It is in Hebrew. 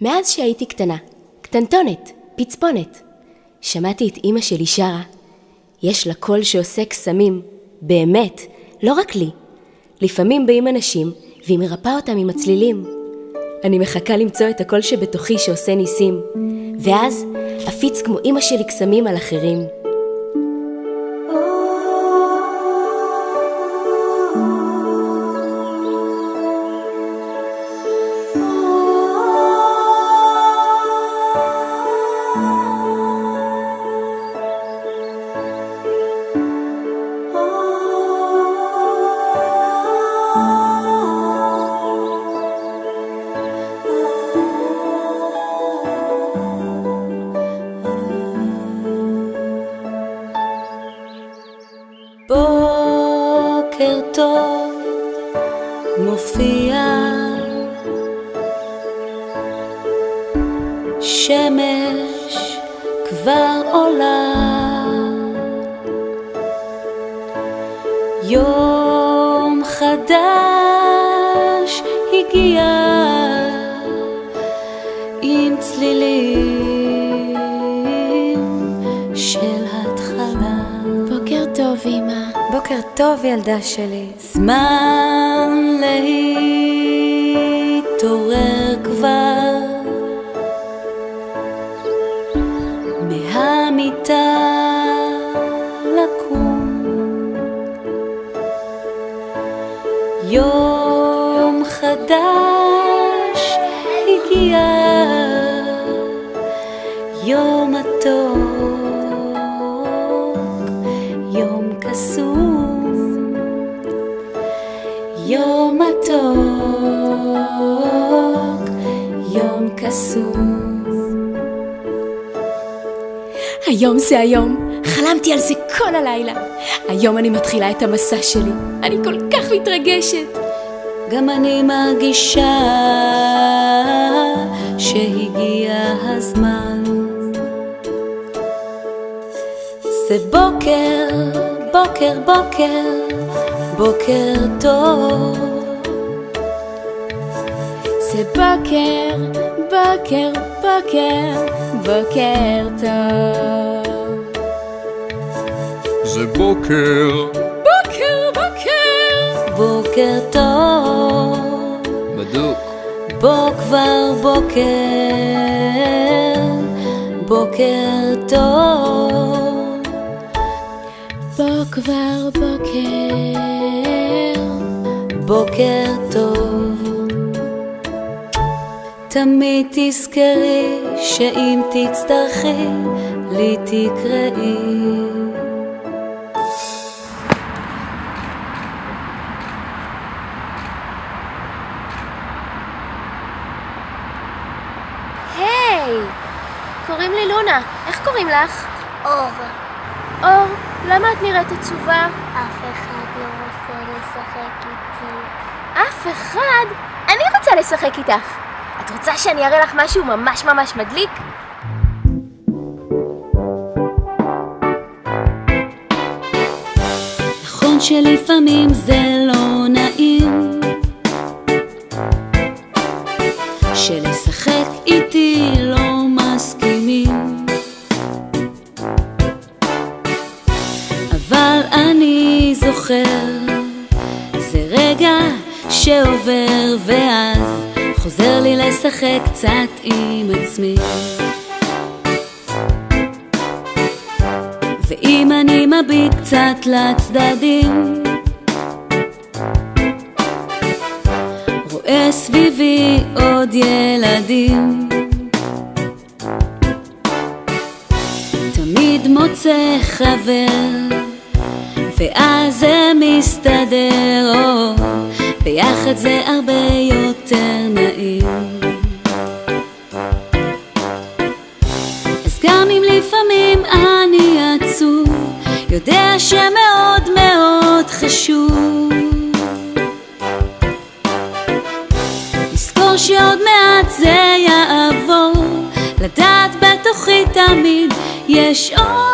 מאז שהייתי קטנה, קטנטונת, פצפונת, שמעתי את אמא שלי שרה. יש לה קול שעושה קסמים, באמת, לא רק לי. לפעמים באים אנשים והיא מרפאה אותם עם הצלילים. אני מחכה למצוא את הקול שבתוכי שעושה ניסים, ואז אפיץ כמו אמא שלי קסמים על אחרים. בוקר טוב מופיע, שמש כבר עולה, יום חדש הגיע עם צלילים של התחלה. בוקר טוב אמא. בוקר טוב ילדה שלי. זמן להתעורר כבר מהמיטה, לקום, יום חדש הגיע, יום מתוק, יום קסום, יום מתוק, יום קסום. היום זה היום, חלמתי על זה כל הלילה. היום אני מתחילה את המסע שלי, אני כל כך מתרגשת. גם אני מרגישה שהגיע הזמן. זה בוקר, בוקר, בוקר, בוקר טוב. זה בוקר, בוקר, בוקר, בוקר טוב. זה בוקר, בוקר, בוקר, בוקר טוב. בדוק. בוא כבר בוקר, בוקר טוב. בוא כבר בוקר, בוקר טוב. תמיד תזכרי שאם תצטרכי לי תקראי. היי, קוראים לי לונה. איך קוראים לך? אור. אור, למה את נראית עצובה? אף אחד לא רוצה לשחק איתי. אף אחד? אני רוצה לשחק איתך. את רוצה שאני אראה לך משהו ממש ממש מדליק? נכון שלפעמים זה לא נעים, שלשחק איתי לא מסכימים, אבל אני זוכר, זה רגע שעובר ואז חוזר לי לשחק קצת עם עצמי. ואם אני מביט קצת לצדדים, רואה סביבי עוד ילדים, תמיד מוצא חבר, ואז זה מסתדר, ביחד זה הרבה יותר נעים. אז גם אם לפעמים אני עצוב, יודע שמאוד מאוד חשוב לזכור שעוד מעט זה יעבור, לדעת בתוכי תמיד יש אור.